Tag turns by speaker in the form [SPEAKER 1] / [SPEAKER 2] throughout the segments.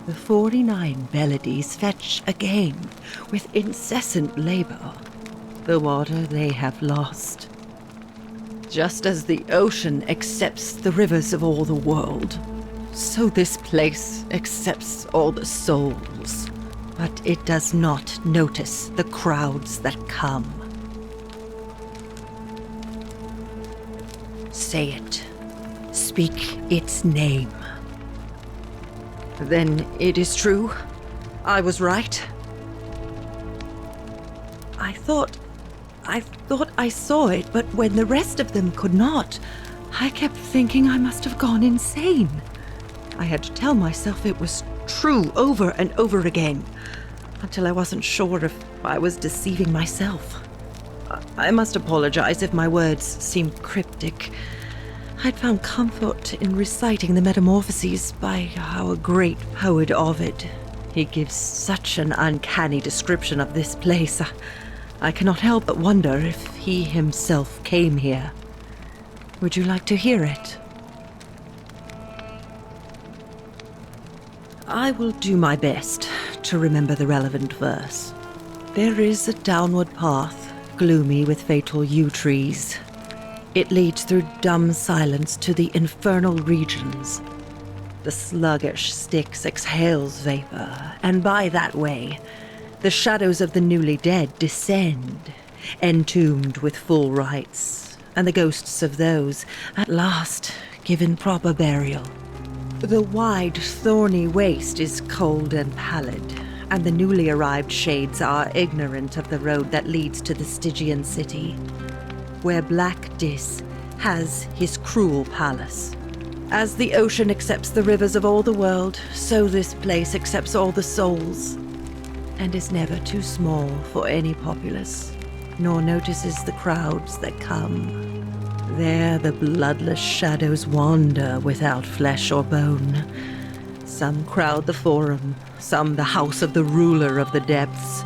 [SPEAKER 1] The 49 Beladies fetch again with incessant labor the water they have lost. Just as the ocean accepts the rivers of all the world, so this place accepts all the souls. But it does not notice the crowds that come. Say it. Speak its name. Then it is true. I was right. I thought I saw it, but when the rest of them could not, I kept thinking I must have gone insane. I had to tell myself it was true over and over again, until I wasn't sure if I was deceiving myself. I must apologize if my words seem cryptic. I'd found comfort in reciting the Metamorphoses by our great poet Ovid. He gives such an uncanny description of this place. I cannot help but wonder if he himself came here. Would you like to hear it? I will do my best to remember the relevant verse. There is a downward path, gloomy with fatal yew trees. It leads through dumb silence to the infernal regions. The sluggish Styx exhales vapor, and by that way, the shadows of the newly dead descend, entombed with full rites, and the ghosts of those, at last, given proper burial. The wide, thorny waste is cold and pallid, and the newly arrived shades are ignorant of the road that leads to the Stygian city, where Black Dis has his cruel palace. As the ocean accepts the rivers of all the world, so this place accepts all the souls, and is never too small for any populace, nor notices the crowds that come. There the bloodless shadows wander without flesh or bone. Some crowd the forum, some the house of the ruler of the depths.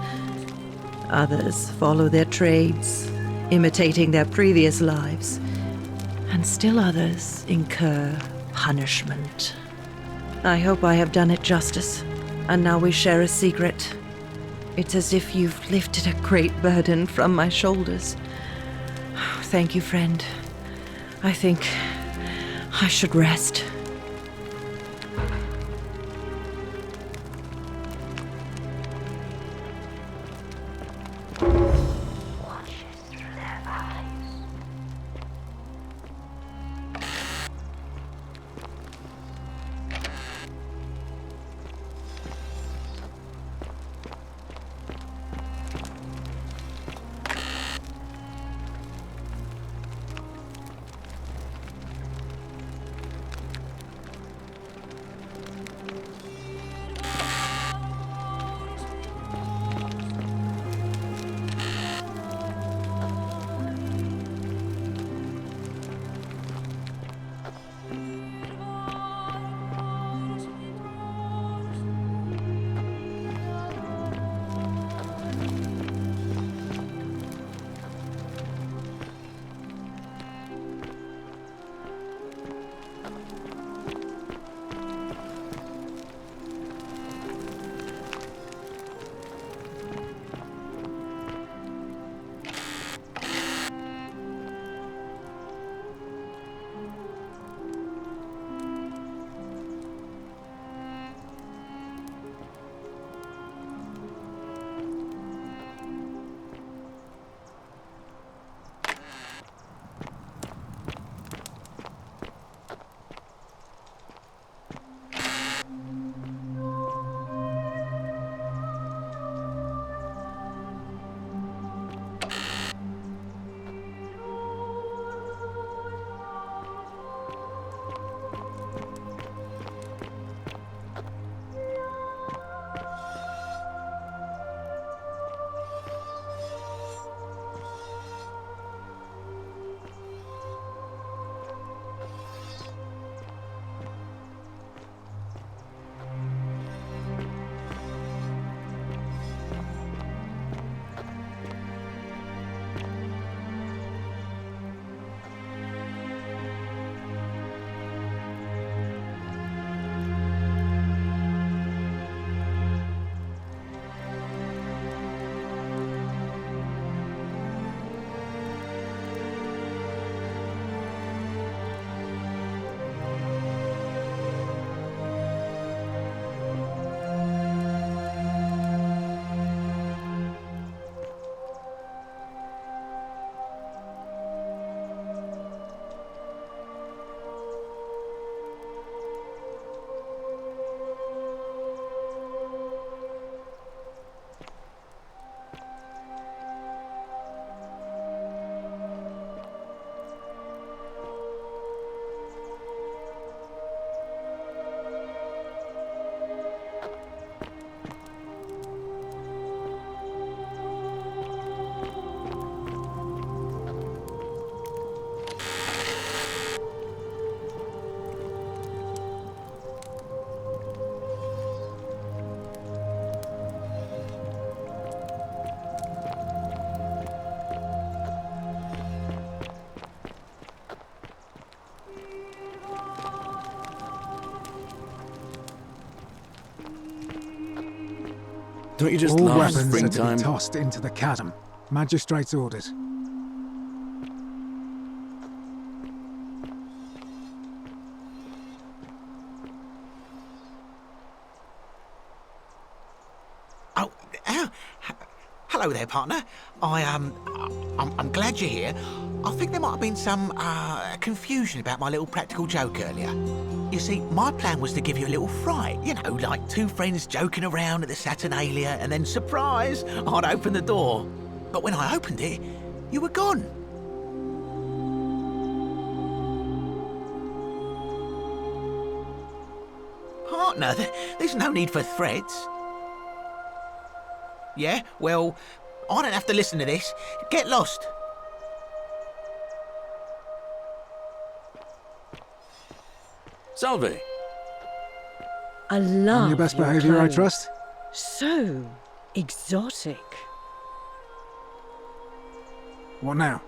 [SPEAKER 1] Others follow their trades, imitating their previous lives, and still others incur punishment. I hope I have done it justice, and now we share a secret. It's as if you've lifted a great burden from my shoulders. Thank you, friend. I think I should rest.
[SPEAKER 2] Don't you just
[SPEAKER 3] All
[SPEAKER 2] love
[SPEAKER 3] weapons are to
[SPEAKER 2] springtime?
[SPEAKER 3] be tossed into the chasm. Magistrate's orders.
[SPEAKER 4] Oh, hello there, partner. I'm glad you're here. I think there might have been some confusion about my little practical joke earlier. You see, my plan was to give you a little fright. You know, like two friends joking around at the Saturnalia, and then surprise, I'd open the door. But when I opened it, you were gone. Partner, there's no need for threats. Yeah, well, I don't have to listen to this. Get lost.
[SPEAKER 2] Salve.
[SPEAKER 5] I love
[SPEAKER 3] On your best
[SPEAKER 5] your
[SPEAKER 3] behaviour, I
[SPEAKER 5] clothes.
[SPEAKER 3] trust?
[SPEAKER 5] So exotic.
[SPEAKER 3] What now?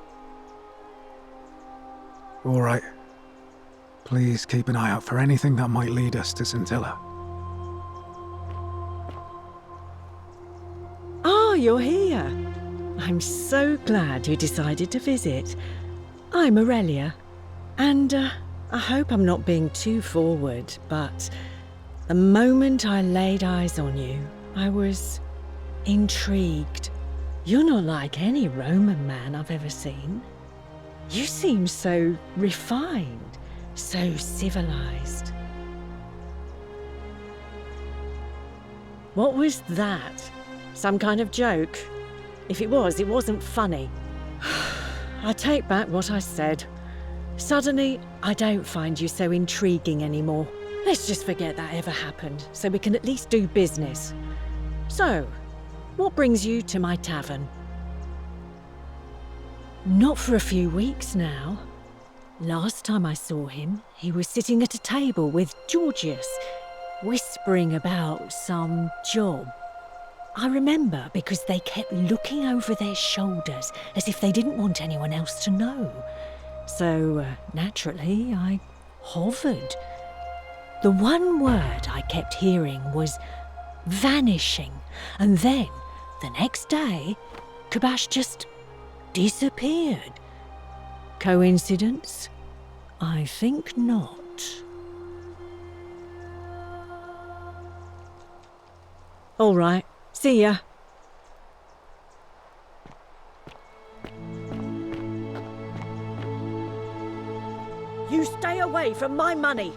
[SPEAKER 3] All right. Please keep an eye out for anything that might lead us to Scintilla.
[SPEAKER 5] Ah, you're here. I'm so glad you decided to visit. I'm Aurelia, and I hope I'm not being too forward, but the moment I laid eyes on you, I was intrigued. You're not like any Roman man I've ever seen. You seem so refined, so civilized. What was that? Some kind of joke? If it was, it wasn't funny. I take back what I said. Suddenly, I don't find you so intriguing anymore. Let's just forget that ever happened, so we can at least do business. So, what brings you to my tavern? Not for a few weeks now. Last time I saw him, he was sitting at a table with Georgius, whispering about some job. I remember because they kept looking over their shoulders as if they didn't want anyone else to know. So, naturally, I hovered. The one word I kept hearing was vanishing, and then, the next day, Kabash just disappeared. Coincidence? I think not. All right, see ya. You stay away from my money.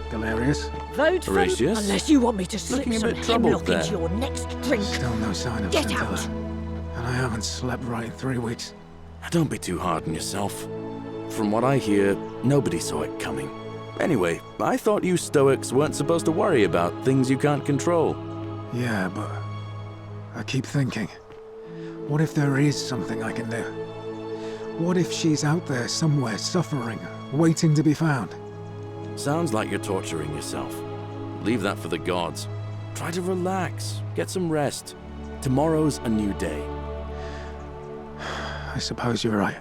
[SPEAKER 3] Galerius?
[SPEAKER 5] Vote for
[SPEAKER 2] Horatius?
[SPEAKER 5] unless you want me to slip
[SPEAKER 2] Looking a
[SPEAKER 5] some
[SPEAKER 2] bit troubled
[SPEAKER 5] hemlock into
[SPEAKER 2] there.
[SPEAKER 5] your next drink.
[SPEAKER 3] Still no sign of
[SPEAKER 5] Get
[SPEAKER 3] Scintilla.
[SPEAKER 5] out!
[SPEAKER 3] And I haven't slept right in 3 weeks.
[SPEAKER 2] Don't be too hard on yourself. From what I hear, nobody saw it coming. Anyway, I thought you Stoics weren't supposed to worry about things you can't control.
[SPEAKER 3] Yeah, but I keep thinking, what if there is something I can do? What if she's out there somewhere suffering, waiting to be found?
[SPEAKER 2] Sounds like you're torturing yourself. Leave that for the gods. Try to relax, get some rest. Tomorrow's a new day.
[SPEAKER 3] I suppose you're right.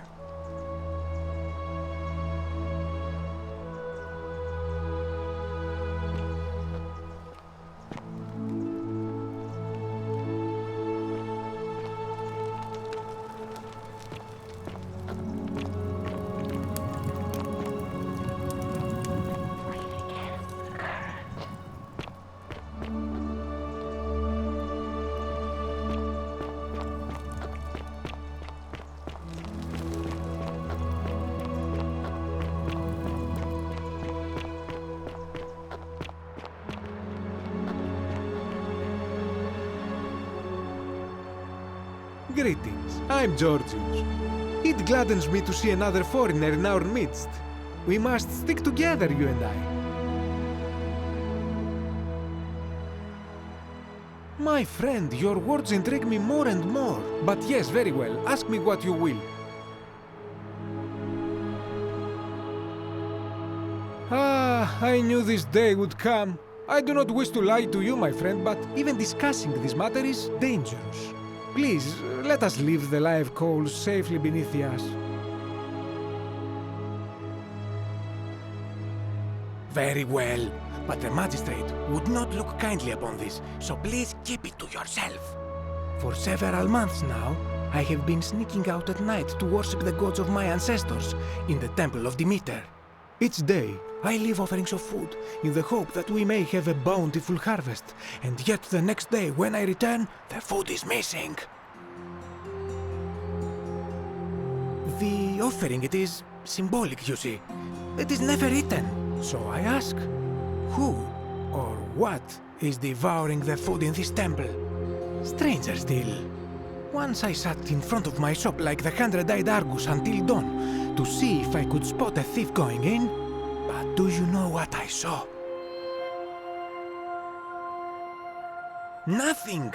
[SPEAKER 6] Greetings, I'm Georgius. It gladdens me to see another foreigner in our midst. We must stick together, you and I. My friend, your words intrigue me more and more. But yes, very well. Ask me what you will. Ah, I knew this day would come. I do not wish to lie to you, my friend, but even discussing this matter is dangerous. Please, let us leave the live coals safely beneath the ash. Very well, but the magistrate would not look kindly upon this, so please keep it to yourself. For several months now, I have been sneaking out at night to worship the gods of my ancestors in the temple of Demeter. Each day, I leave offerings of food in the hope that we may have a bountiful harvest, and yet the next day when I return, the food is missing. The offering, it is symbolic, you see. It is never eaten, so I ask, who or what is devouring the food in this temple? Stranger still. Once I sat in front of my shop like the 100-eyed Argus until dawn to see if I could spot a thief going in, but do you know what I saw? Nothing!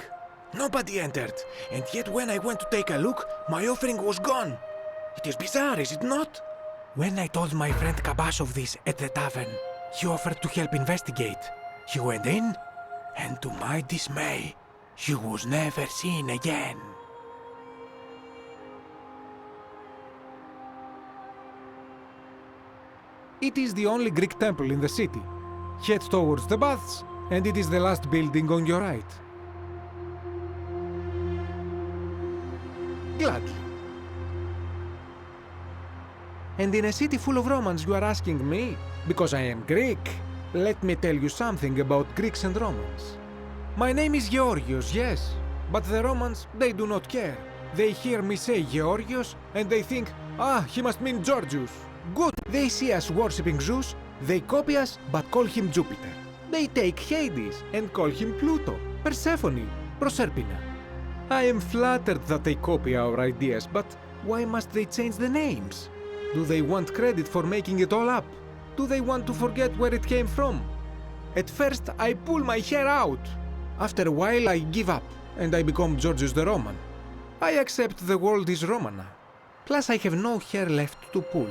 [SPEAKER 6] Nobody entered, and yet when I went to take a look, my offering was gone. It is bizarre, is it not? When I told my friend Kabash of this at the tavern, he offered to help investigate. He went in, and to my dismay, he was never seen again. It is the only Greek temple in the city. Head towards the baths, and it is the last building on your right. Gladly. And in a city full of Romans you are asking me? Because I am Greek. Let me tell you something about Greeks and Romans. My name is Georgios, yes, but the Romans, they do not care. They hear me say Georgios, and they think, ah, he must mean Georgius. Good, they see us worshipping Zeus, they copy us, but call him Jupiter. They take Hades and call him Pluto, Persephone, Proserpina. I am flattered that they copy our ideas, but why must they change the names? Do they want credit for making it all up? Do they want to forget where it came from? At first, I pull my hair out. After a while, I give up, and I become Georgius the Roman. I accept the world is Romana. Plus, I have no hair left to pull.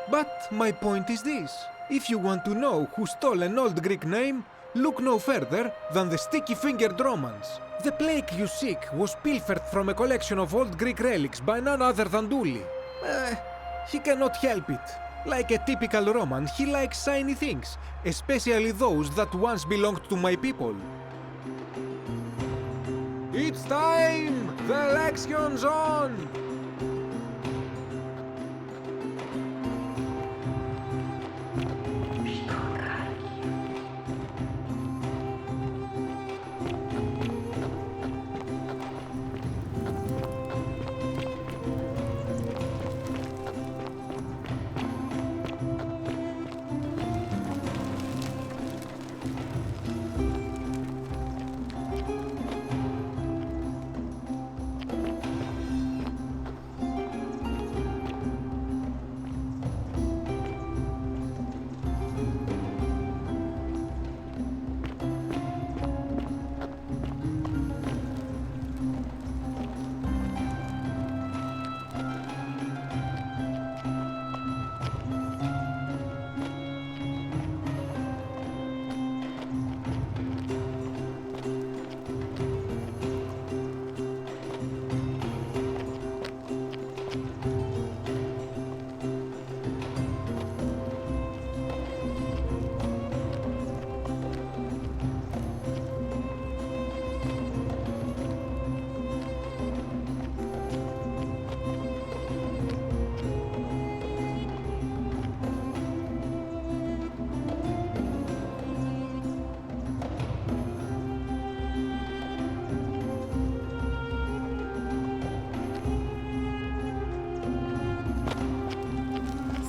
[SPEAKER 6] But my point is this. If you want to know who stole an old Greek name, look no further than the sticky-fingered Romans. The plague you seek was pilfered from a collection of old Greek relics by none other than Douli. He cannot help it. Like a typical Roman, he likes shiny things, especially those that once belonged to my people. It's time! The election's on!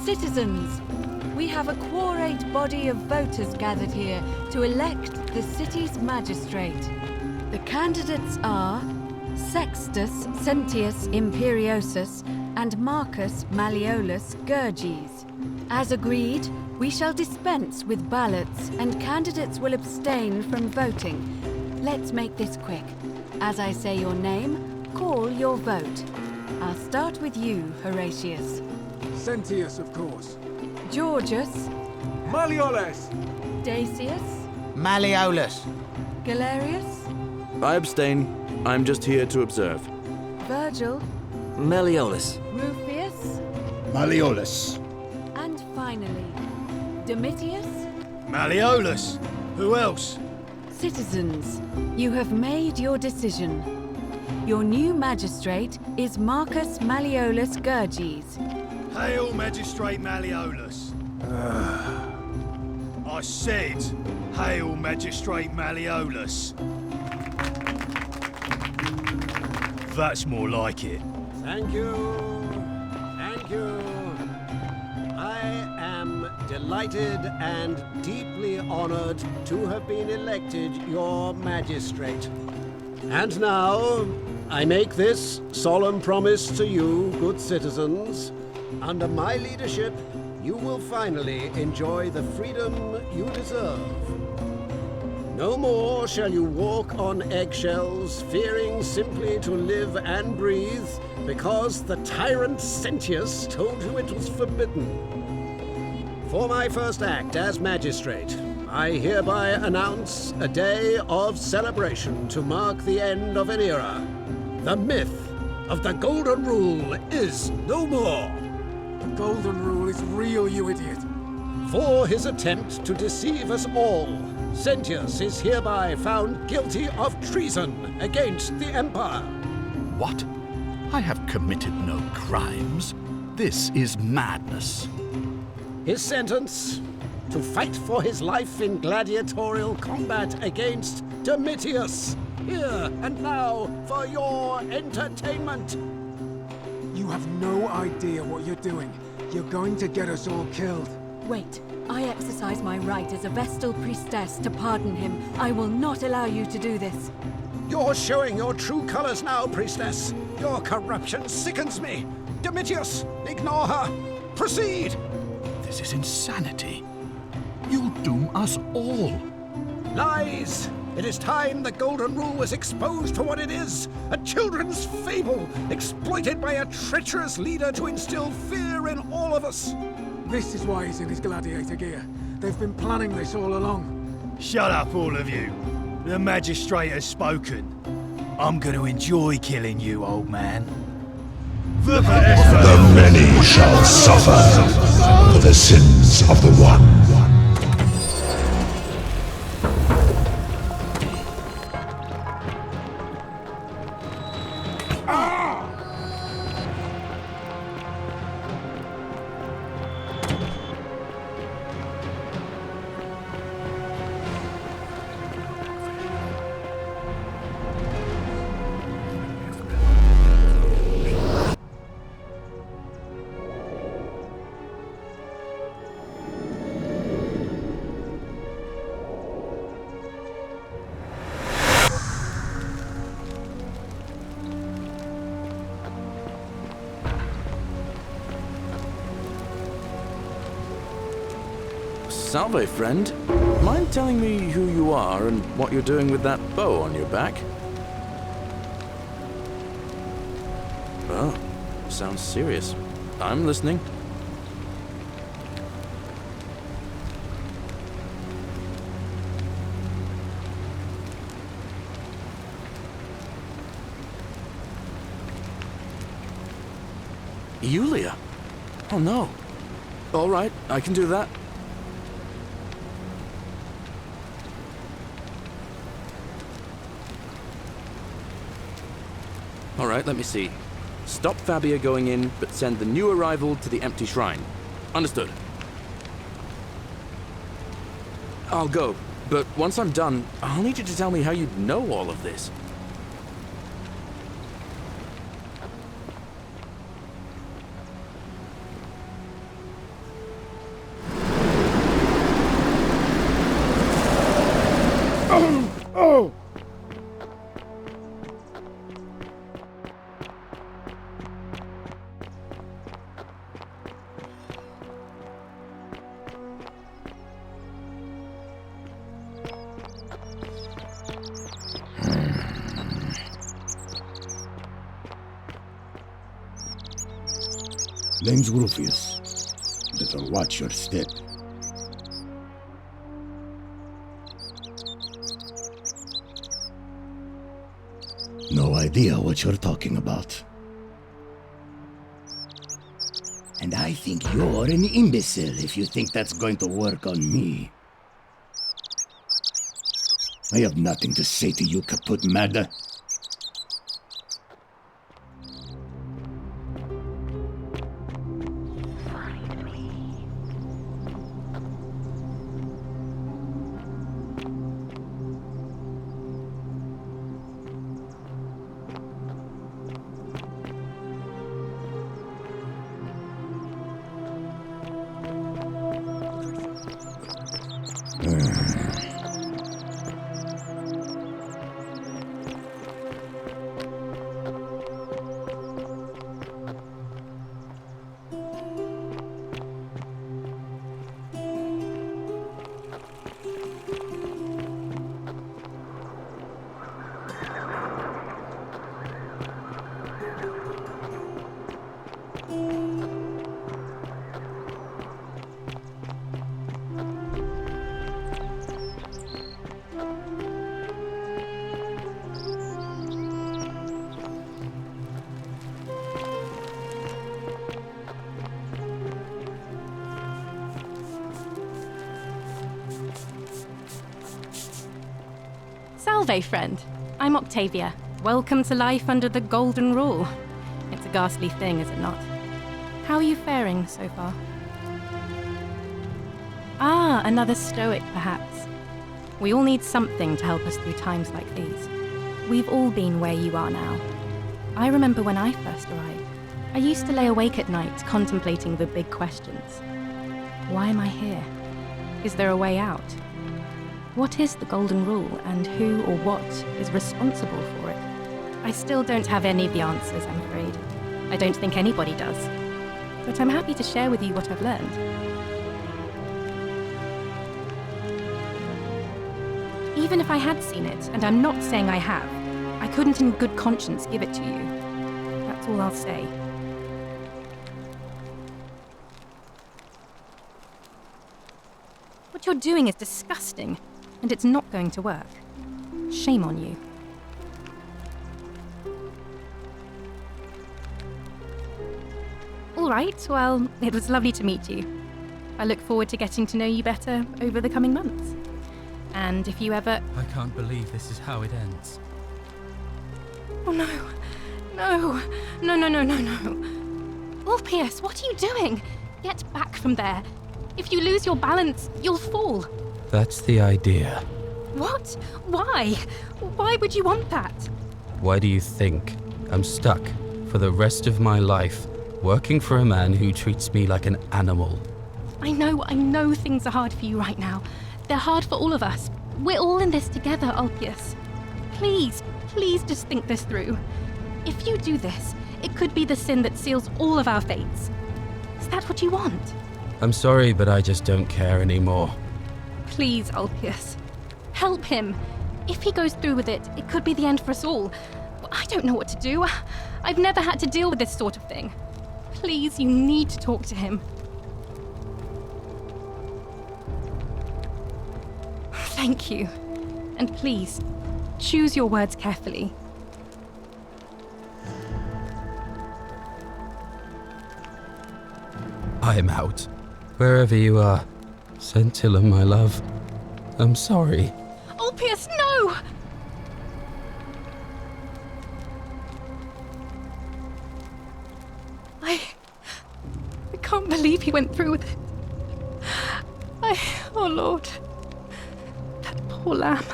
[SPEAKER 7] Citizens, we have a quorate body of voters gathered here to elect the city's magistrate. The candidates are Sextus Sentius Imperiosus and Marcus Malleolus Gurges. As agreed, we shall dispense with ballots and candidates will abstain from voting. Let's make this quick. As I say your name, call your vote. I'll start with you, Horatius.
[SPEAKER 3] Sentius, of course.
[SPEAKER 7] Georgius,
[SPEAKER 6] Malleolus!
[SPEAKER 7] Dacius,
[SPEAKER 4] Malleolus.
[SPEAKER 7] Galerius,
[SPEAKER 2] I abstain. I'm just here to observe.
[SPEAKER 7] Virgil,
[SPEAKER 8] Malleolus.
[SPEAKER 7] Rufius,
[SPEAKER 9] Malleolus.
[SPEAKER 7] and finally, Domitius.
[SPEAKER 9] Malleolus. Who else?
[SPEAKER 7] Citizens, you have made your decision. Your new magistrate is Marcus Malleolus Gurges.
[SPEAKER 9] Hail, Magistrate Malleolus. I said, Hail, Magistrate Malleolus. That's more like it.
[SPEAKER 10] Thank you. Thank you. I am delighted and deeply honored to have been elected your magistrate. And now, I make this solemn promise to you, good citizens. Under my leadership, you will finally enjoy the freedom you deserve. No more shall you walk on eggshells, fearing simply to live and breathe, because the tyrant Sentius told you it was forbidden. For my first act as magistrate, I hereby announce a day of celebration to mark the end of an era. The myth of the Golden Rule is no more.
[SPEAKER 3] The Golden Rule is real, you idiot.
[SPEAKER 10] For his attempt to deceive us all, Sentius is hereby found guilty of treason against the Empire.
[SPEAKER 11] What? I have committed no crimes. This is madness.
[SPEAKER 10] His sentence: to fight for his life in gladiatorial combat against Domitius. Here and now for your entertainment.
[SPEAKER 3] You have no idea what you're doing. You're going to get us all killed.
[SPEAKER 7] Wait, I exercise my right as a Vestal priestess to pardon him. I will not allow you to do this.
[SPEAKER 10] You're showing your true colors now, priestess. Your corruption sickens me. Domitius, ignore her. Proceed.
[SPEAKER 11] This is insanity. You'll doom us all.
[SPEAKER 10] Lies! It is time the Golden Rule was exposed for what it is, a children's fable, exploited by a treacherous leader to instill fear in all of us.
[SPEAKER 3] This is why he's in his gladiator gear. They've been planning this all along.
[SPEAKER 9] Shut up, all of you. The magistrate has spoken. I'm going to enjoy killing you, old man.
[SPEAKER 12] The many shall suffer for the sins of the one.
[SPEAKER 2] Salve, friend. Mind telling me who you are and what you're doing with that bow on your back? Oh, sounds serious. I'm listening. Yulia? Oh no. All right, I can do that. All right, let me see. Stop Fabia going in, but send the new arrival to the empty shrine. Understood. I'll go, but once I'm done, I'll need you to tell me how you know all of this.
[SPEAKER 3] Oh!
[SPEAKER 12] Name's Rufius. Better watch your step. No idea what you're talking about. And I think you're an imbecile if you think that's going to work on me. I have nothing to say to you, Kaput Mada.
[SPEAKER 8] Salve, friend. I'm Octavia. Welcome to life under the Golden Rule. It's a ghastly thing, is it not? How are you faring so far? Ah, another stoic, perhaps. We all need something to help us through times like these. We've all been where you are now. I remember when I first arrived. I used to lay awake at night contemplating the big questions. Why am I here? Is there a way out? What is the Golden Rule, and who or what is responsible for it? I still don't have any of the answers, I'm afraid. I don't think anybody does. But I'm happy to share with you what I've learned. Even if I had seen it, and I'm not saying I have, I couldn't in good conscience give it to you. That's all I'll say. What you're doing is disgusting. And it's not going to work. Shame on you. All right, well, it was lovely to meet you. I look forward to getting to know you better over the coming months. And if you ever...
[SPEAKER 13] I can't believe this is how it ends.
[SPEAKER 8] Oh no. No. No, no, no, no, no. Ulpius, what are you doing? Get back from there. If you lose your balance, you'll fall.
[SPEAKER 13] That's the idea.
[SPEAKER 8] What? Why? Why would you want that?
[SPEAKER 13] Why do you think I'm stuck for the rest of my life working for a man who treats me like an animal?
[SPEAKER 8] I know things are hard for you right now. They're hard for all of us. We're all in this together, Ulpius. Please just think this through. If you do this, it could be the sin that seals all of our fates. Is that what you want?
[SPEAKER 13] I'm sorry, but I just don't care anymore.
[SPEAKER 8] Please, Ulpius. Help him. If he goes through with it, it could be the end for us all. I don't know what to do. I've never had to deal with this sort of thing. Please, you need to talk to him. Thank you. And please, choose your words carefully.
[SPEAKER 13] I'm out. Wherever you are. Scintilla, my love. I'm sorry.
[SPEAKER 8] Ulpius, no! I can't believe he went through with it. Oh Lord. That poor lamb.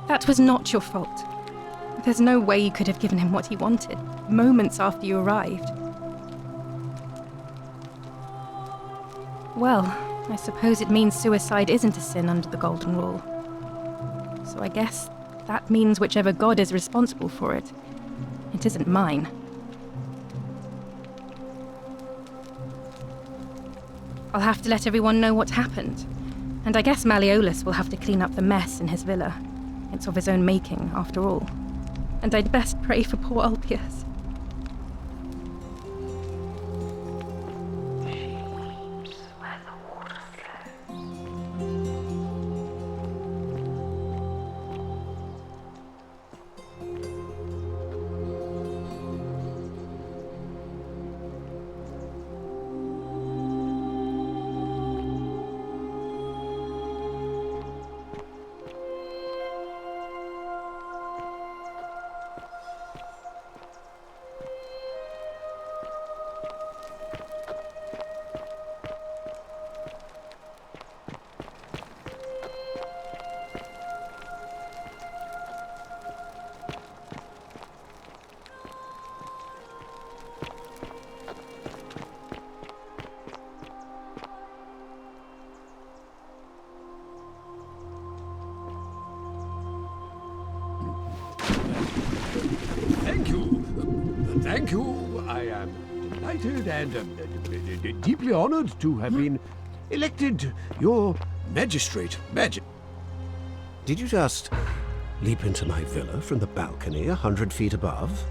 [SPEAKER 8] That was not your fault. There's no way you could have given him what he wanted, moments after you arrived. Well, I suppose it means suicide isn't a sin under the Golden Rule. So I guess that means whichever god is responsible for it, it isn't mine. I'll have to let everyone know what happened, and I guess Malleolus will have to clean up the mess in his villa. It's of his own making, after all. and I'd best pray for poor Ulpius.
[SPEAKER 10] Thank you. I am delighted and deeply honored to have been elected your magistrate. Did you just leap into my villa from the balcony 100 feet above?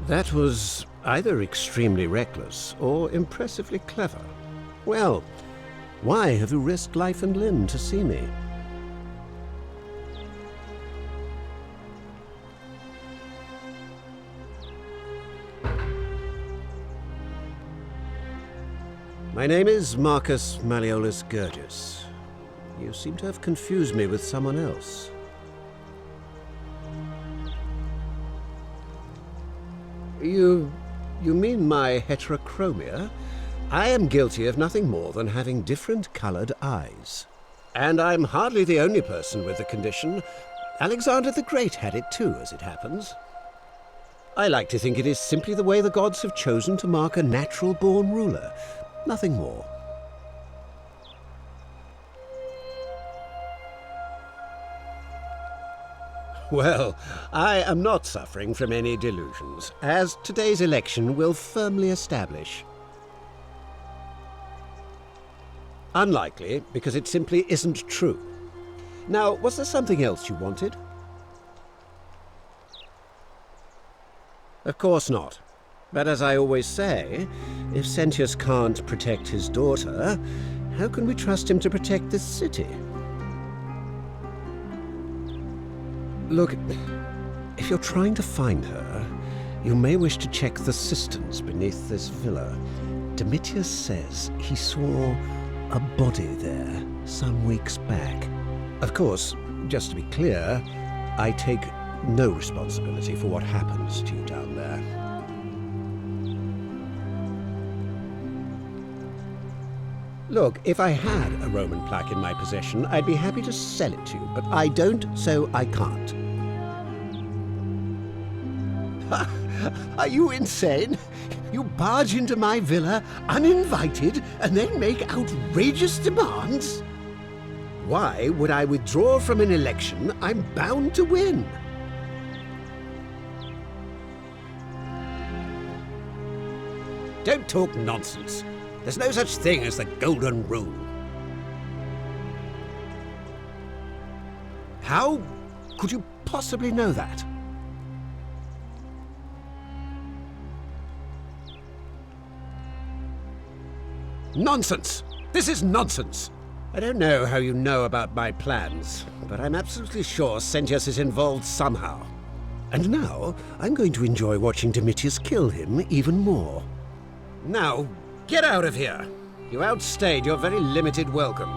[SPEAKER 10] That was either extremely reckless or impressively clever. Well, why have you risked life and limb to see me? My name is Marcus Malleolus Gurgis. You seem to have confused me with someone else. You mean my heterochromia? I am guilty of nothing more than having different colored eyes. And I'm hardly the only person with the condition. Alexander the Great had it too, as it happens. I like to think it is simply the way the gods have chosen to mark a natural-born ruler. Nothing more. Well, I am not suffering from any delusions, as today's election will firmly establish. Unlikely, because it simply isn't true. Now, was there something else you wanted? Of course not. But as I always say, if Sentius can't protect his daughter, how can we trust him to protect this city? Look, if you're trying to find her, you may wish to check the cisterns beneath this villa. Domitius says he saw a body there some weeks back. Of course, just to be clear, I take no responsibility for what happens to you down there. Look, if I had a Roman plaque in my possession, I'd be happy to sell it to you, but I don't, so I can't. Are you insane? You barge into my villa uninvited and then make outrageous demands? Why would I withdraw from an election I'm bound to win? Don't talk nonsense. There's no such thing as the Golden Rule. How could you possibly know that? Nonsense! This is nonsense! I don't know how you know about my plans, but I'm absolutely sure Sentius is involved somehow. And now, I'm going to enjoy watching Domitius kill him even more. Now, get out of here! You outstayed your very limited welcome.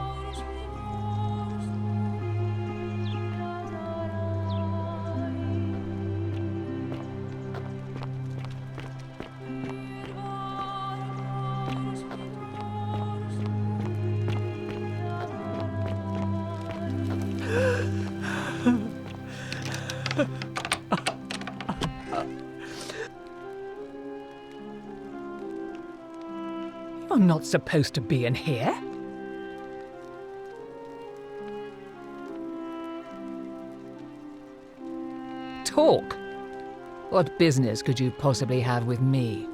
[SPEAKER 14] You're not supposed to be in here. Talk. What business could you possibly have with me?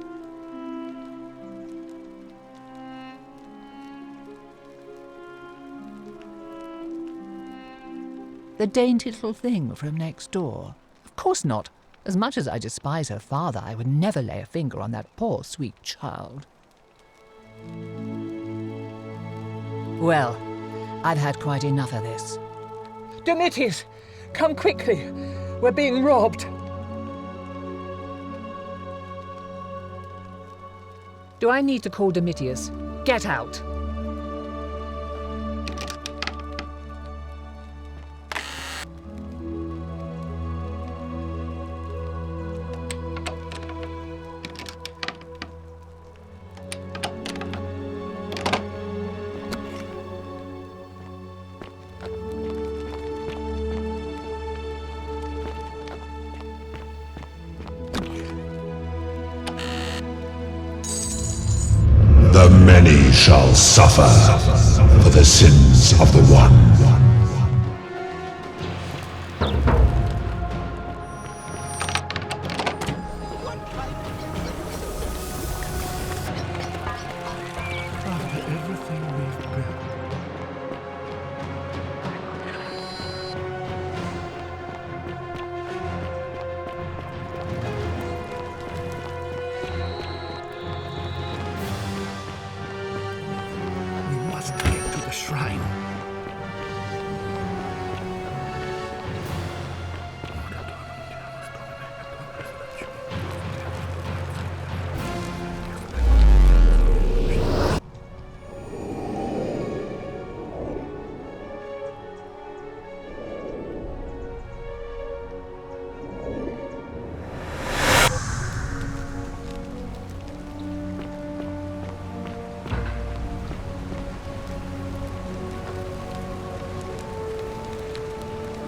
[SPEAKER 14] The dainty little thing from next door. Of course not. As much as I despise her father, I would never lay a finger on that poor, sweet child. Well, I've had quite enough of this.
[SPEAKER 15] Domitius, come quickly. We're being robbed. Do I need to call Domitius? Get out.
[SPEAKER 12] The many shall suffer for the sins of the one.
[SPEAKER 11] Shrine.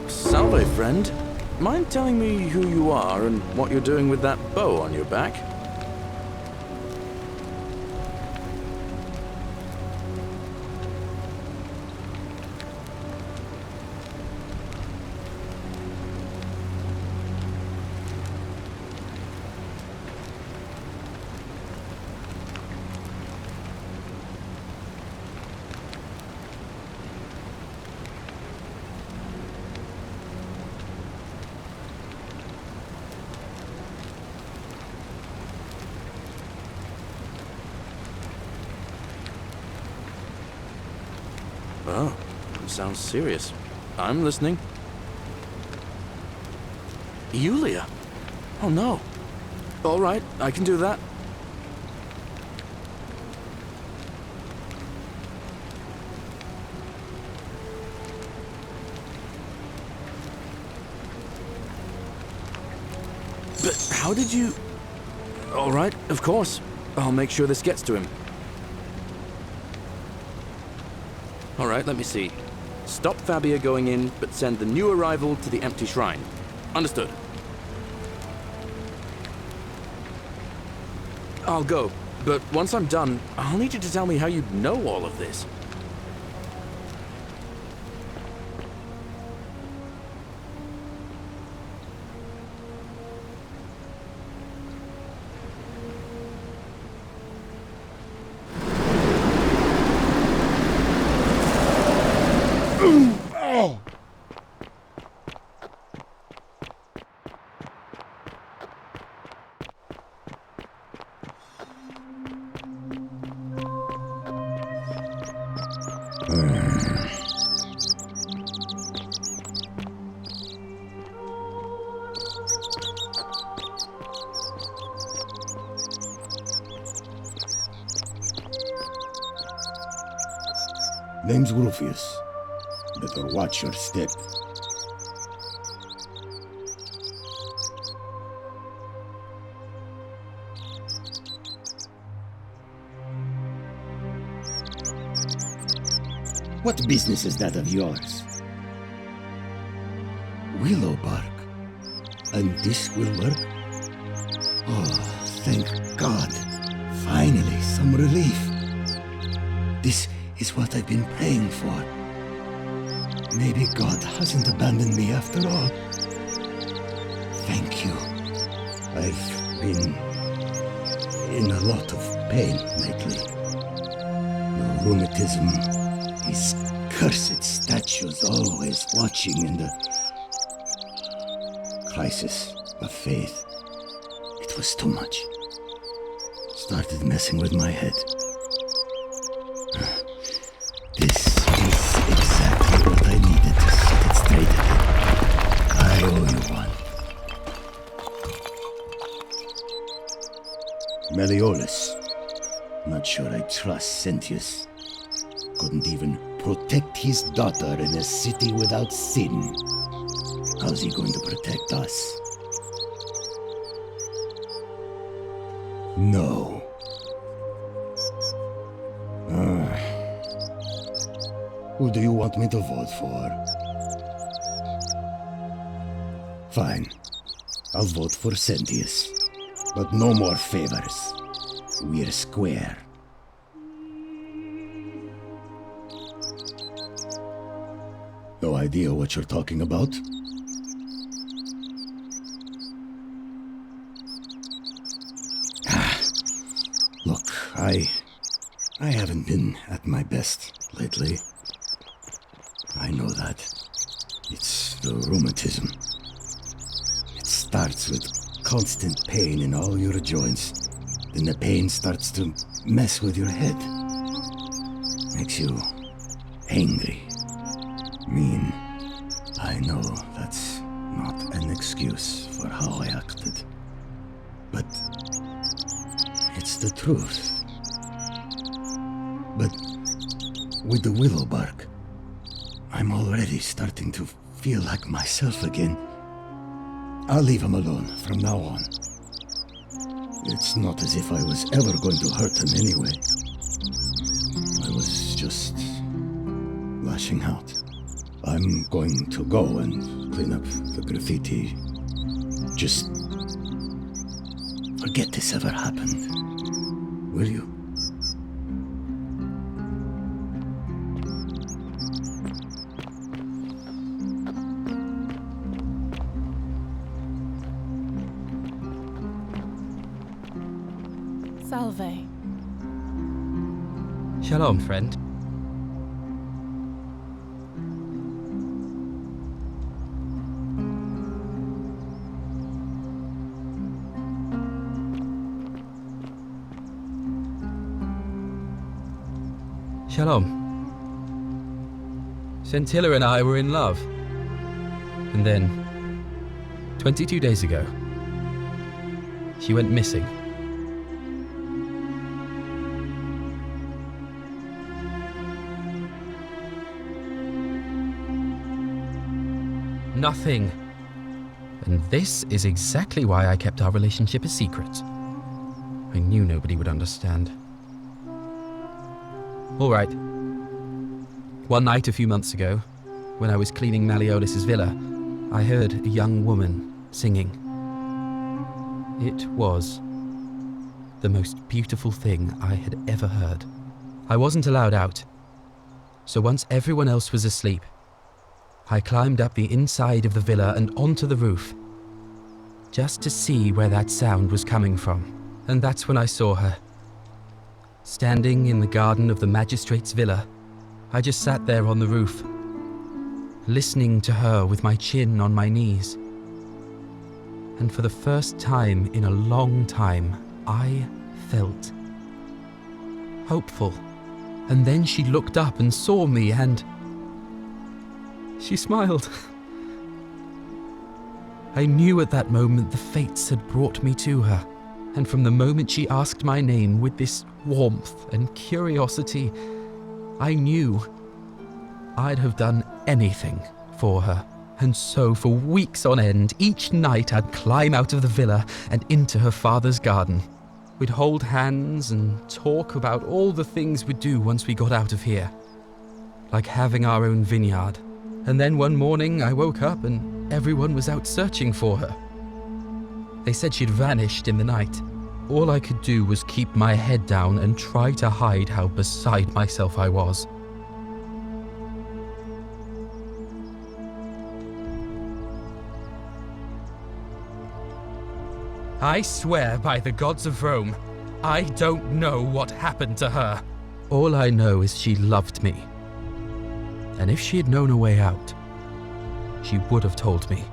[SPEAKER 2] Salve, friend. Mind telling me who you are and what you're doing with that bow on your back? Oh, sounds serious. I'm listening. Yulia? Oh no. All right, I can do that. But how did you... All right, of course. I'll make sure this gets to him. All right, let me see. Stop Fabia going in, but send the new arrival to the empty shrine. Understood. I'll go, but once I'm done, I'll need you to tell me how you know all of this.
[SPEAKER 16] Name's Rufius. Better watch your step. What business is that of yours? Willow bark. And this will work? Oh, thank God. Finally, some relief. This is what I've been praying for. Maybe God hasn't abandoned me after all. Thank you. I've been in a lot of pain lately. The rheumatism, these cursed statues always watching, and the crisis. But Faith, it was too much. Started messing with my head. This is exactly what I needed to set it straight again. I owe you one. Meliodas. Not sure I trust Sentius. Couldn't even protect his daughter in a city without sin. How's he going to protect us? No. Who do you want me to vote for? Fine. I'll vote for Sentius. But no more favors. We're square. No idea what you're talking about? Look, I haven't been at my best lately. I know that. It's the rheumatism. It starts with constant pain in all your joints. Then the pain starts to mess with your head. Makes you angry, mean. I know that's not an excuse for how I acted. But it's the truth. But with the willow bark, I'm already starting to feel like myself again. I'll leave him alone from now on. It's not as if I was ever going to hurt him anyway. I was just lashing out. I'm going to go and clean up the graffiti. Just forget this ever happened. Will you?
[SPEAKER 8] Salve.
[SPEAKER 13] Shalom, friend. Shalom. Scintilla and I were in love. And then, 22 days ago, she went missing. Nothing. And this is exactly why I kept our relationship a secret. I knew nobody would understand. All right. One night a few months ago, when I was cleaning Meliodas' villa, I heard a young woman singing. It was the most beautiful thing I had ever heard. I wasn't allowed out, so once everyone else was asleep, I climbed up the inside of the villa and onto the roof, just to see where that sound was coming from. And that's when I saw her. Standing in the garden of the magistrate's villa, I just sat there on the roof, listening to her with my chin on my knees. And for the first time in a long time, I felt hopeful. And then she looked up and saw me and she smiled. I knew at that moment the fates had brought me to her. And from the moment she asked my name with this warmth and curiosity, I knew I'd have done anything for her. And so for weeks on end, each night I'd climb out of the villa and into her father's garden. We'd hold hands and talk about all the things we'd do once we got out of here. Like having our own vineyard. And then one morning I woke up and everyone was out searching for her. They said she'd vanished in the night. All I could do was keep my head down and try to hide how beside myself I was. I swear by the gods of Rome, I don't know what happened to her. All I know is she loved me. And if she had known a way out, she would have told me.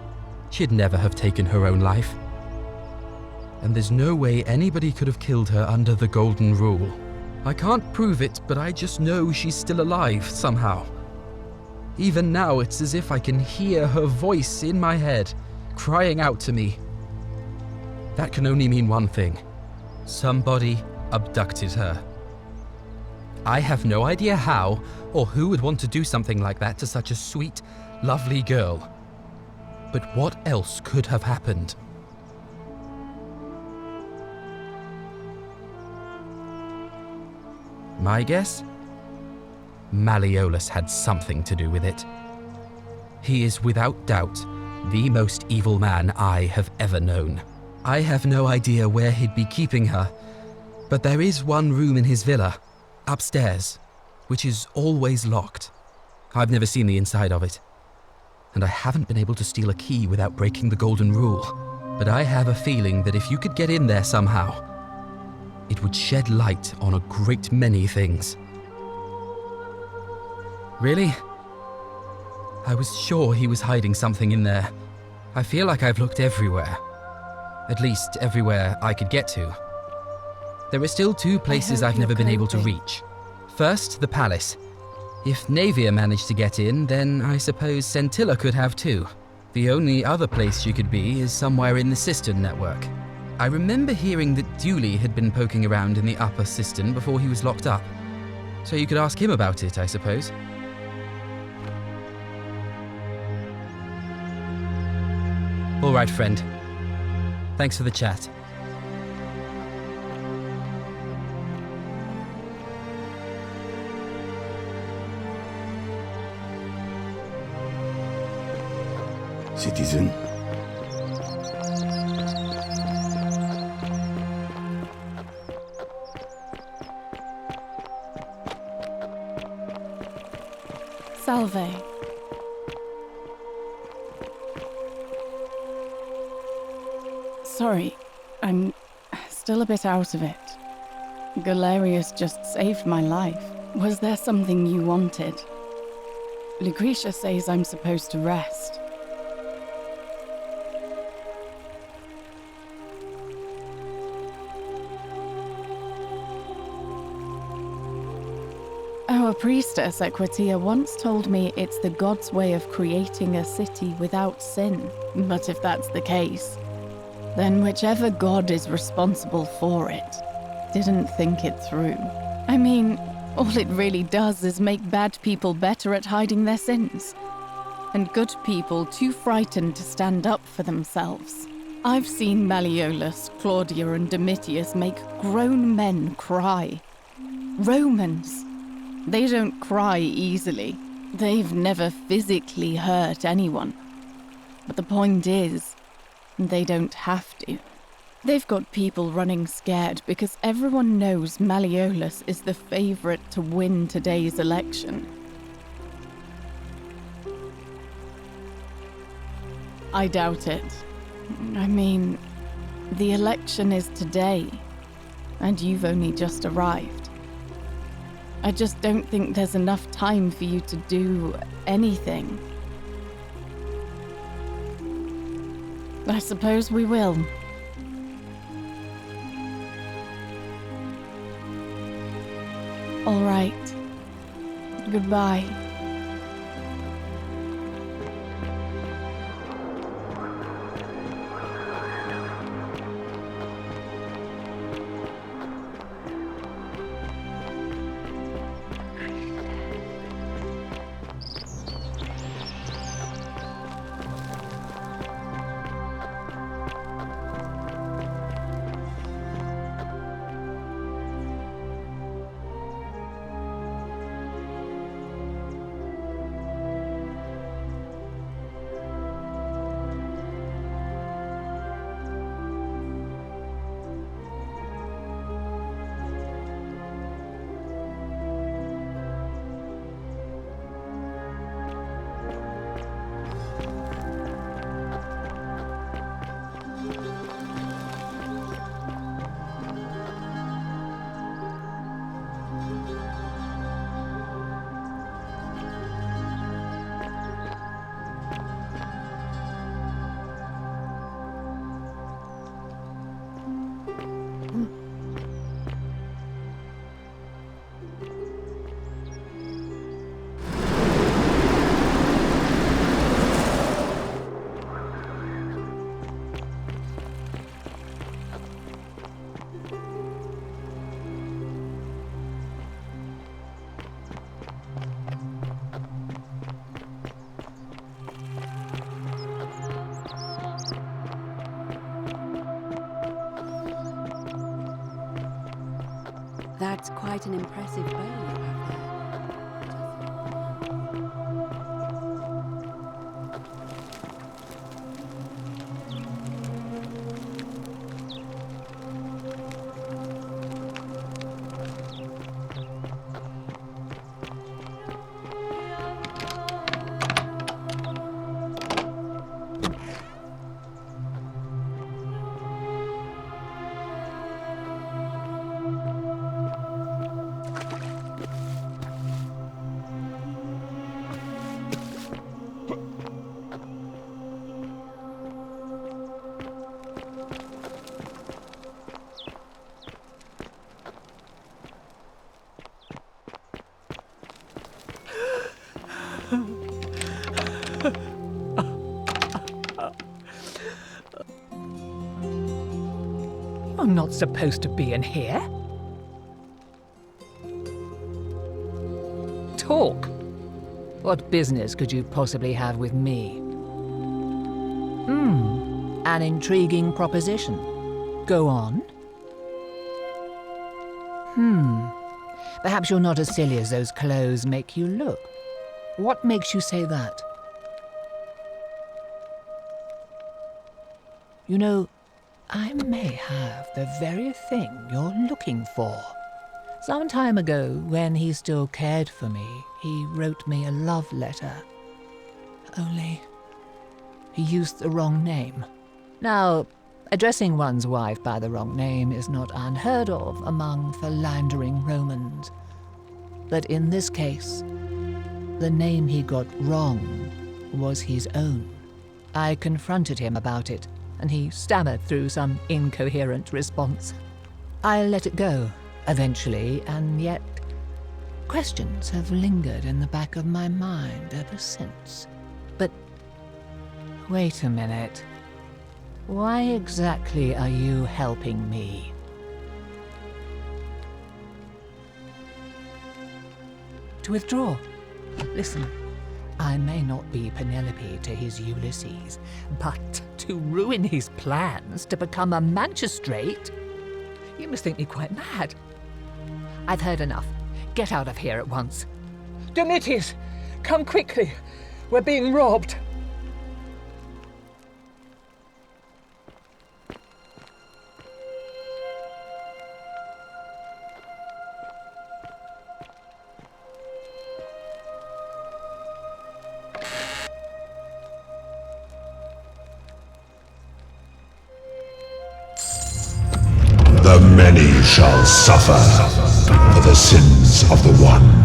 [SPEAKER 13] She'd never have taken her own life. And there's no way anybody could have killed her under the Golden Rule. I can't prove it, but I just know she's still alive somehow. Even now, it's as if I can hear her voice in my head, crying out to me. That can only mean one thing. Somebody abducted her. I have no idea how or who would want to do something like that to such a sweet, lovely girl. But what else could have happened? My guess? Malleolus had something to do with it. He is without doubt the most evil man I have ever known. I have no idea where he'd be keeping her, but there is one room in his villa, upstairs, which is always locked. I've never seen the inside of it, and I haven't been able to steal a key without breaking the Golden Rule. But I have a feeling that if you could get in there somehow, it would shed light on a great many things. Really? I was sure he was hiding something in there. I feel like I've looked everywhere. At least everywhere I could get to. There are still two places I've never been able to reach. First, the palace. If Navia managed to get in, then I suppose Scintilla could have too. The only other place she could be is somewhere in the cistern network. I remember hearing that Dooley had been poking around in the upper cistern before he was locked up. So you could ask him about it, I suppose. All right, friend. Thanks for the chat.
[SPEAKER 16] Citizen.
[SPEAKER 17] Salve. Sorry, I'm still a bit out of it. Galerius just saved my life. Was there something you wanted? Lucretia says I'm supposed to rest. Our priestess Equitia once told me it's the god's way of creating a city without sin. But if that's the case, then whichever god is responsible for it didn't think it through. I mean, all it really does is make bad people better at hiding their sins, and good people too frightened to stand up for themselves. I've seen Malleolus, Claudia, and Domitius make grown men cry. Romans. They don't cry easily. They've never physically hurt anyone. But the point is, they don't have to. They've got people running scared because everyone knows Malleolus is the favorite to win today's election. I doubt it. I mean, the election is today, and you've only just arrived. I just don't think there's enough time for you to do anything. I suppose we will. All right. Goodbye.
[SPEAKER 7] That's quite an impressive bow you have there.
[SPEAKER 15] I'm not supposed to be in here. Talk. What business could you possibly have with me? An intriguing proposition. Go on. Perhaps you're not as silly as those clothes make you look. What makes you say that? You know, I may have the very thing you're looking for. Some time ago, when he still cared for me, he wrote me a love letter. Only, he used the wrong name. Now, addressing one's wife by the wrong name is not unheard of among philandering Romans. But in this case, the name he got wrong was his own. I confronted him about it, and he stammered through some incoherent response. I let it go, eventually, and yet questions have lingered in the back of my mind ever since. But wait a minute. Why exactly are you helping me? To withdraw. Listen, I may not be Penelope to his Ulysses, but to ruin his plans to become a magistrate? You must think me quite mad. I've heard enough. Get out of here at once. Domitius, come quickly. We're being robbed.
[SPEAKER 12] The many shall suffer for the sins of the one.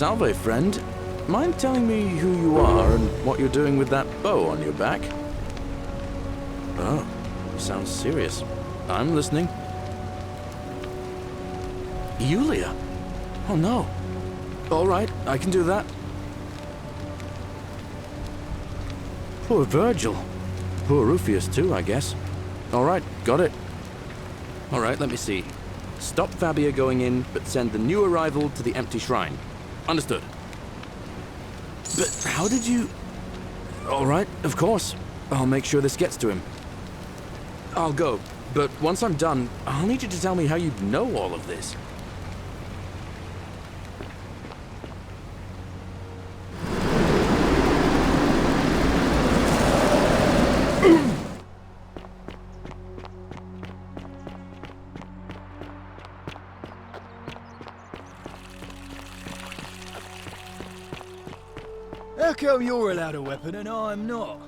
[SPEAKER 2] Salve, friend. Mind telling me who you are and what you're doing with that bow on your back? Oh, sounds serious. I'm listening. Yulia? Oh no. All right, I can do that. Poor Virgil. Poor Rufius too, I guess. All right, got it. All right, let me see. Stop Fabia going in, but send the new arrival to the empty shrine. Understood. But how did you... All right, of course. I'll make sure this gets to him. I'll go, but once I'm done, I'll need you to tell me how you know all of this.
[SPEAKER 9] How come you're allowed a weapon and I'm not?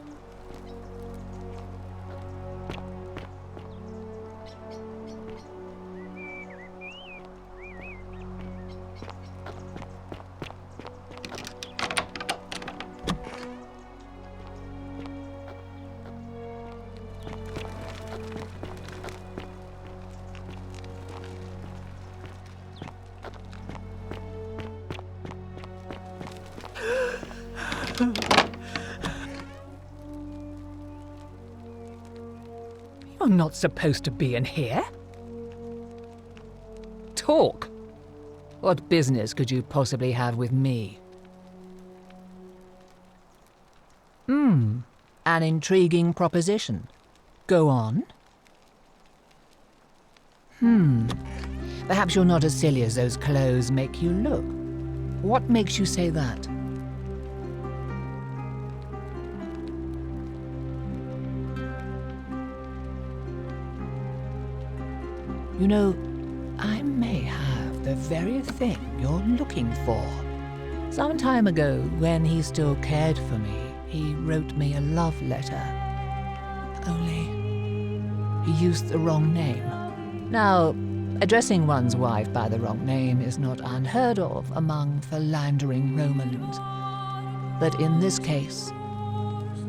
[SPEAKER 14] You're not supposed to be in here. Talk. What business could you possibly have with me?
[SPEAKER 15] An intriguing proposition. Go on. Perhaps you're not as silly as those clothes make you look. What makes you say that? You know, I may have the very thing you're looking for. Some time ago, when he still cared for me, he wrote me a love letter. Only, he used the wrong name. Now, addressing one's wife by the wrong name is not unheard of among philandering Romans. But in this case,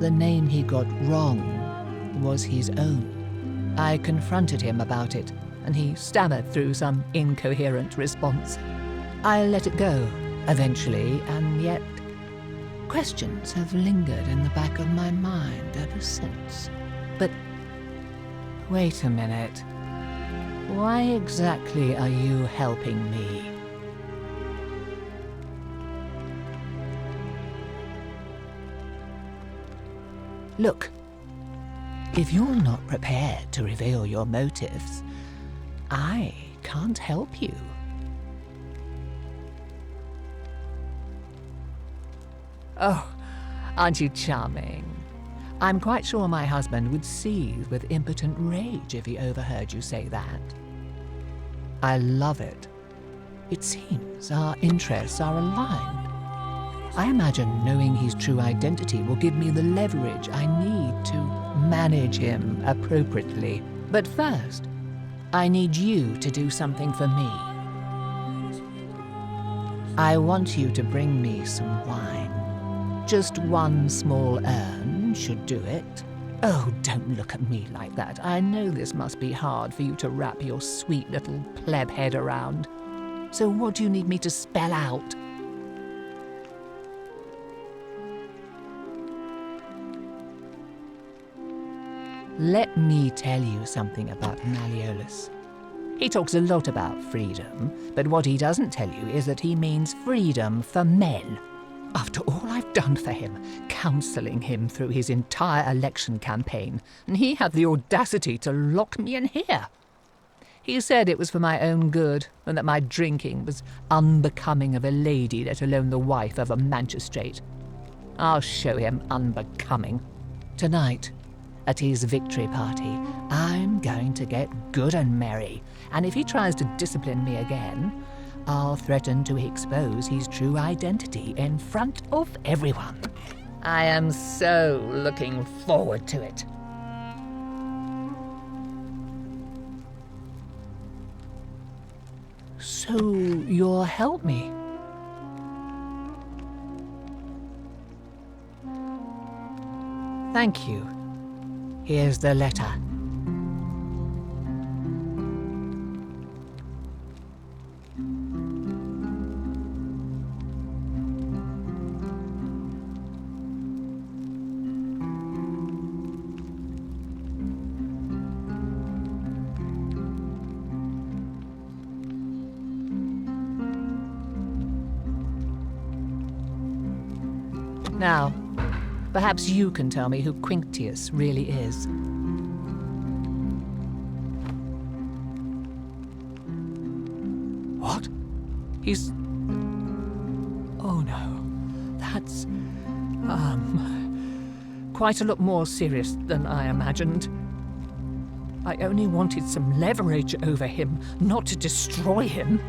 [SPEAKER 15] the name he got wrong was his own. I confronted him about it, and he stammered through some incoherent response. I let it go, eventually, and yet questions have lingered in the back of my mind ever since. But wait a minute. Why exactly are you helping me? Look, if you're not prepared to reveal your motives, I can't help you. Oh, aren't you charming? I'm quite sure my husband would seethe with impotent rage if he overheard you say that. I love it. It seems our interests are aligned. I imagine knowing his true identity will give me the leverage I need to manage him appropriately. But first, I need you to do something for me. I want you to bring me some wine. Just one small urn should do it. Oh, don't look at me like that. I know this must be hard for you to wrap your sweet little pleb head around. So what do you need me to spell out? Let me tell you something about Malleolus. He talks a lot about freedom, but what he doesn't tell you is that he means freedom for men. After all I've done for him, counselling him through his entire election campaign, and he had the audacity to lock me in here. He said it was for my own good, and that my drinking was unbecoming of a lady, let alone the wife of a magistrate. I'll show him unbecoming. Tonight, at his victory party, I'm going to get good and merry, and if he tries to discipline me again, I'll threaten to expose his true identity in front of everyone. I am so looking forward to it. So you'll help me? Thank you. Here's the letter. Now, perhaps you can tell me who Quinctius really is. What? He's... Oh no, that's... quite a lot more serious than I imagined. I only wanted some leverage over him, not to destroy him.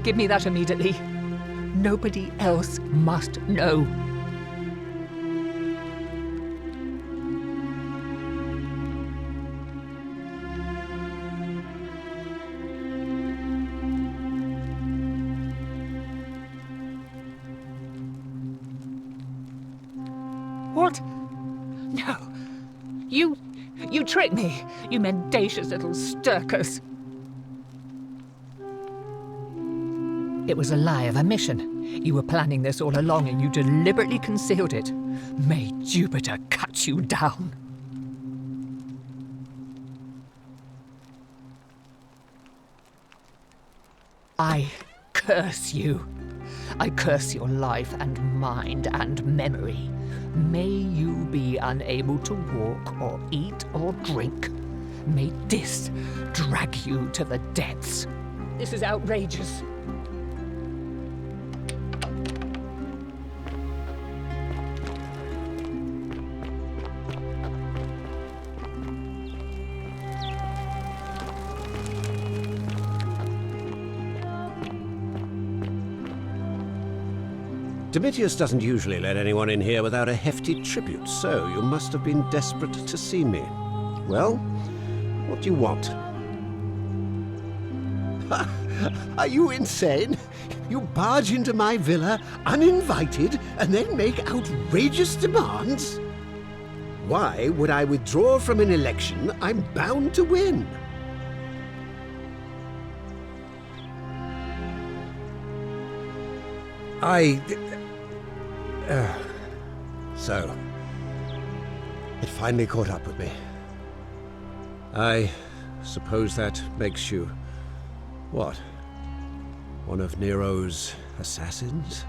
[SPEAKER 15] Give me that immediately. Nobody else must know. What? No. You tricked me, you mendacious little stirkers. It was a lie of a mission. You were planning this all along and you deliberately concealed it. May Jupiter cut you down. I curse you. I curse your life and mind and memory. May you be unable to walk or eat or drink. May this drag you to the depths. This is outrageous.
[SPEAKER 10] Domitius doesn't usually let anyone in here without a hefty tribute, so you must have been desperate to see me. Well, what do you want? Are you insane? You barge into my villa uninvited and then make outrageous demands? Why would I withdraw from an election I'm bound to win? So, it finally caught up with me. I suppose that makes you, what, one of Nero's assassins?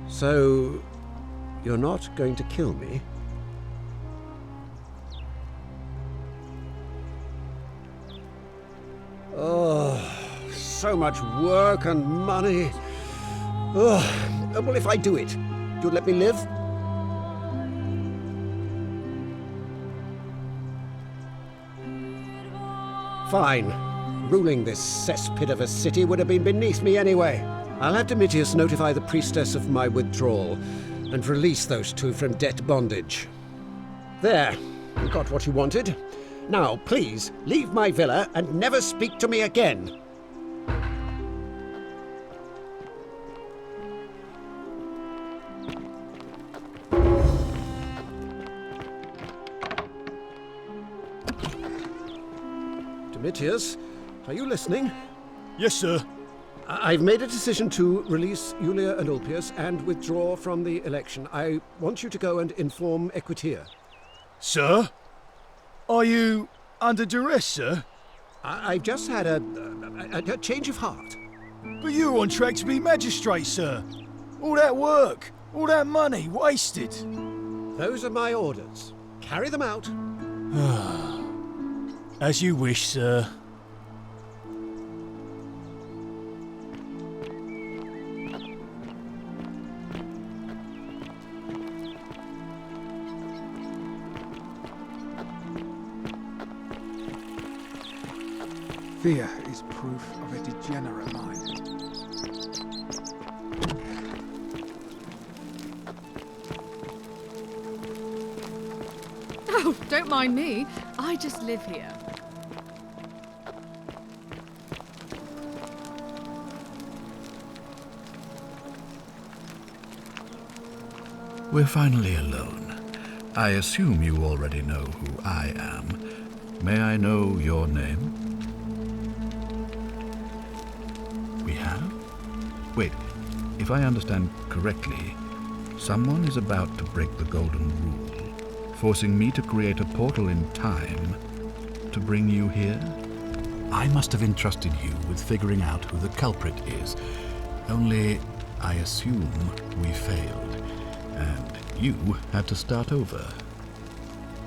[SPEAKER 10] So, you're not going to kill me? Oh, so much work and money. Oh, well, if I do it, you'll let me live? Fine. Ruling this cesspit of a city would have been beneath me anyway. I'll have Domitius notify the priestess of my withdrawal and release those two from debt bondage. There, you got what you wanted. Now, please, leave my villa and never speak to me again. Domitius, are you listening?
[SPEAKER 9] Yes, sir.
[SPEAKER 10] I've made a decision to release Julia and Ulpius and withdraw from the election. I want you to go and inform Equitia.
[SPEAKER 9] Sir? Are you under duress, sir?
[SPEAKER 10] I've just had a change of heart.
[SPEAKER 9] But you were on track to be magistrate, sir. All that work, all that money, wasted.
[SPEAKER 10] Those are my orders. Carry them out.
[SPEAKER 9] As you wish, sir.
[SPEAKER 3] Fear is proof of a degenerate mind.
[SPEAKER 7] Oh, don't mind me. I just live here.
[SPEAKER 11] We're finally alone. I assume you already know who I am. May I know your name? We have? Wait, if I understand correctly, someone is about to break the Golden Rule, forcing me to create a portal in time to bring you here? I must have entrusted you with figuring out who the culprit is. Only, I assume we failed, and you had to start over.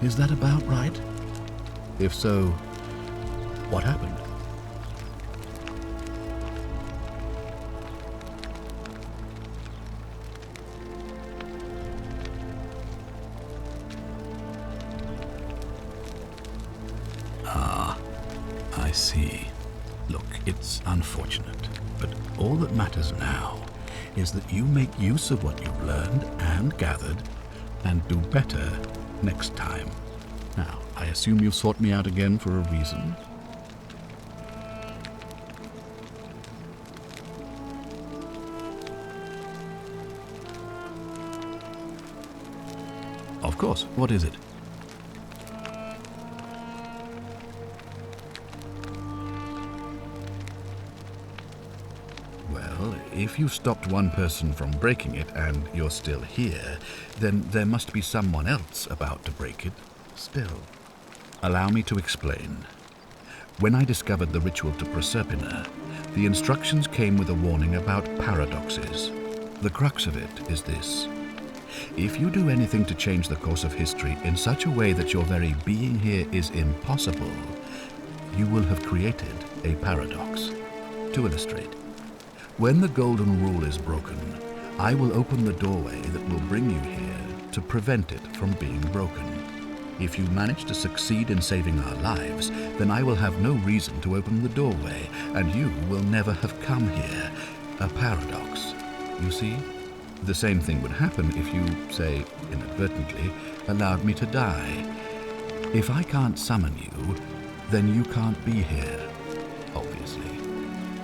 [SPEAKER 11] Is that about right? If so, what happened? I see. Look, it's unfortunate, but all that matters now is that you make use of what you've learned and gathered and do better next time. Now, I assume you've sought me out again for a reason? Of course. What is it? Well, if you stopped one person from breaking it and you're still here, then there must be someone else about to break it still. Allow me to explain. When I discovered the ritual to Proserpina, the instructions came with a warning about paradoxes. The crux of it is this. If you do anything to change the course of history in such a way that your very being here is impossible, you will have created a paradox. To illustrate, when the Golden Rule is broken, I will open the doorway that will bring you here to prevent it from being broken. If you manage to succeed in saving our lives, then I will have no reason to open the doorway, and you will never have come here. A paradox. You see? The same thing would happen if you, say, inadvertently, allowed me to die. If I can't summon you, then you can't be here, obviously.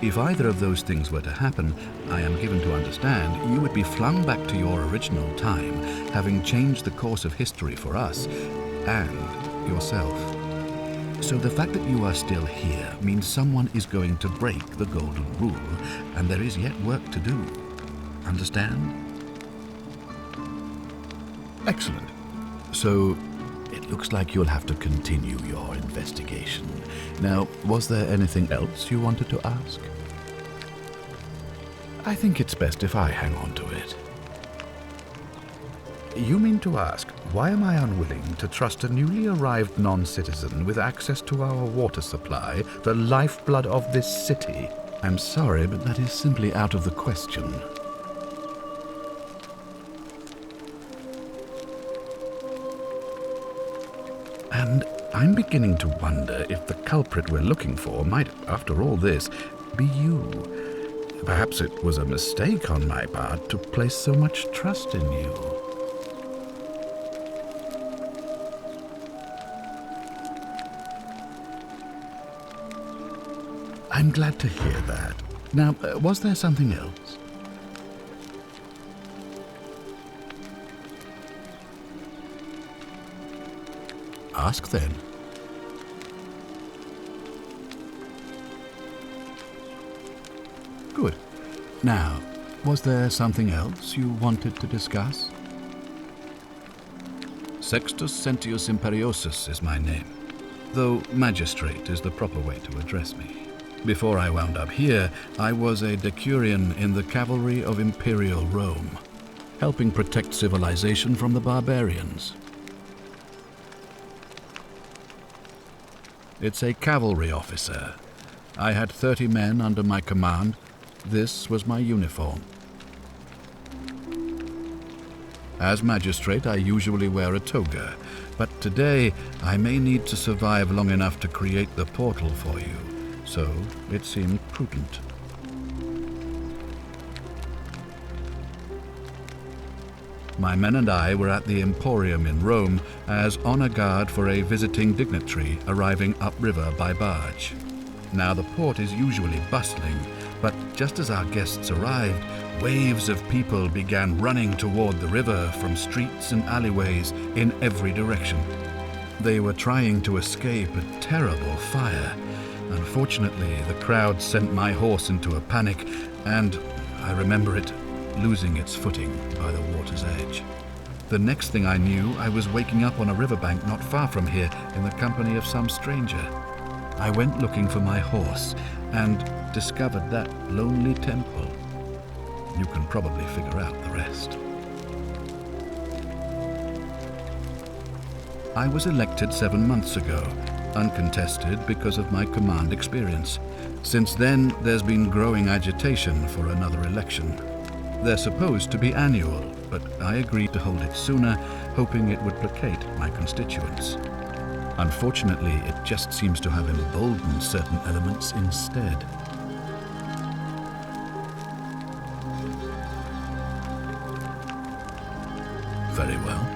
[SPEAKER 11] If either of those things were to happen, I am given to understand you would be flung back to your original time, having changed the course of history for us and yourself. So the fact that you are still here means someone is going to break the Golden Rule, and there is yet work to do. Understand? Excellent. So it looks like you'll have to continue your investigation. Now, was there anything else you wanted to ask? I think it's best if I hang on to it. You mean to ask, why am I unwilling to trust a newly arrived non-citizen with access to our water supply, the lifeblood of this city? I'm sorry, but that is simply out of the question. And I'm beginning to wonder if the culprit we're looking for might, after all this, be you. Perhaps it was a mistake on my part to place so much trust in you. I'm glad to hear that. Now, was there something else? Ask then. Good. Now, was there something else you wanted to discuss? Sextus Sentius Imperiosus is my name, though magistrate is the proper way to address me. Before I wound up here, I was a decurion in the cavalry of Imperial Rome, helping protect civilization from the barbarians. It's a cavalry officer. I had 30 men under my command. This was my uniform. As magistrate, I usually wear a toga, but today I may need to survive long enough to create the portal for you, so it seemed prudent. My men and I were at the Emporium in Rome as honor guard for a visiting dignitary arriving upriver by barge. Now the port is usually bustling, but just as our guests arrived, waves of people began running toward the river from streets and alleyways in every direction. They were trying to escape a terrible fire. Unfortunately, the crowd sent my horse into a panic, and I remember it losing its footing by the water's edge. The next thing I knew, I was waking up on a riverbank not far from here in the company of some stranger. I went looking for my horse and discovered that lonely temple. You can probably figure out the rest. I was elected 7 months ago, uncontested because of my command experience. Since then, there's been growing agitation for another election. They're supposed to be annual, but I agreed to hold it sooner, hoping it would placate my constituents. Unfortunately, it just seems to have emboldened certain elements instead. Very well.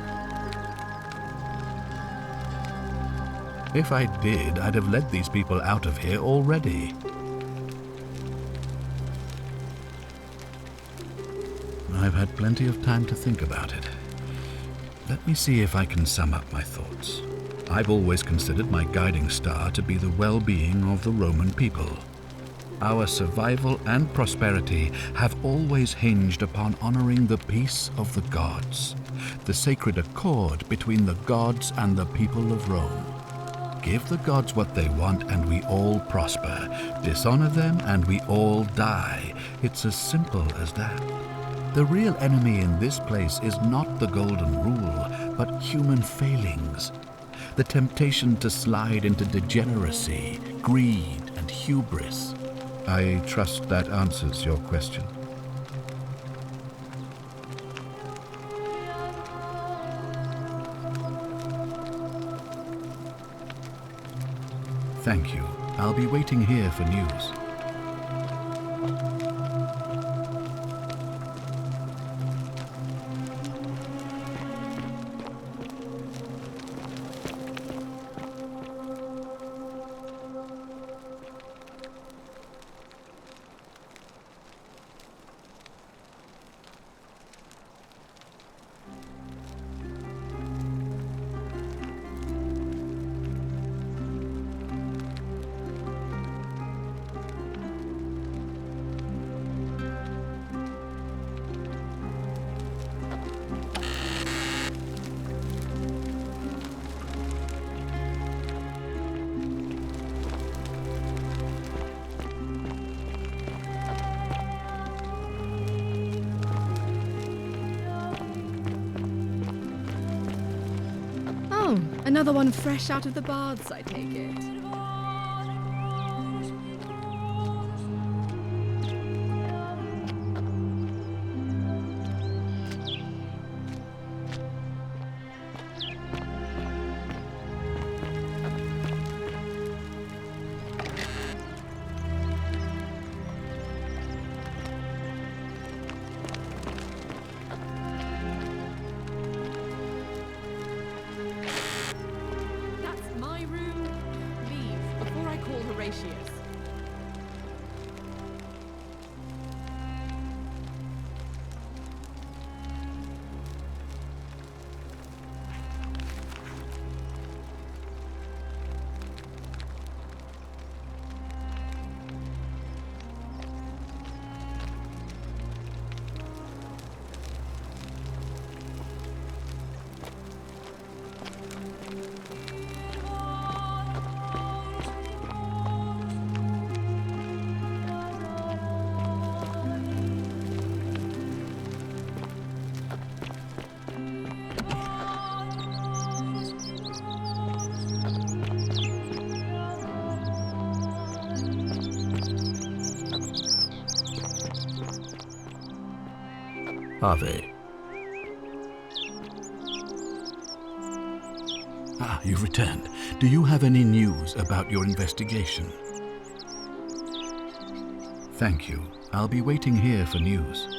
[SPEAKER 11] If I did, I'd have led these people out of here already. I've had plenty of time to think about it. Let me see if I can sum up my thoughts. I've always considered my guiding star to be the well-being of the Roman people. Our survival and prosperity have always hinged upon honoring the peace of the gods, the sacred accord between the gods and the people of Rome. Give the gods what they want and we all prosper. Dishonor them and we all die. It's as simple as that. The real enemy in this place is not the golden rule, but human failings. The temptation to slide into degeneracy, greed, and hubris. I trust that answers your question. Thank you. I'll be waiting here for news.
[SPEAKER 18] Oh, another one fresh out of the baths, I take it.
[SPEAKER 11] Ave. Ah, you've returned. Do you have any news about your investigation? Thank you. I'll be waiting here for news.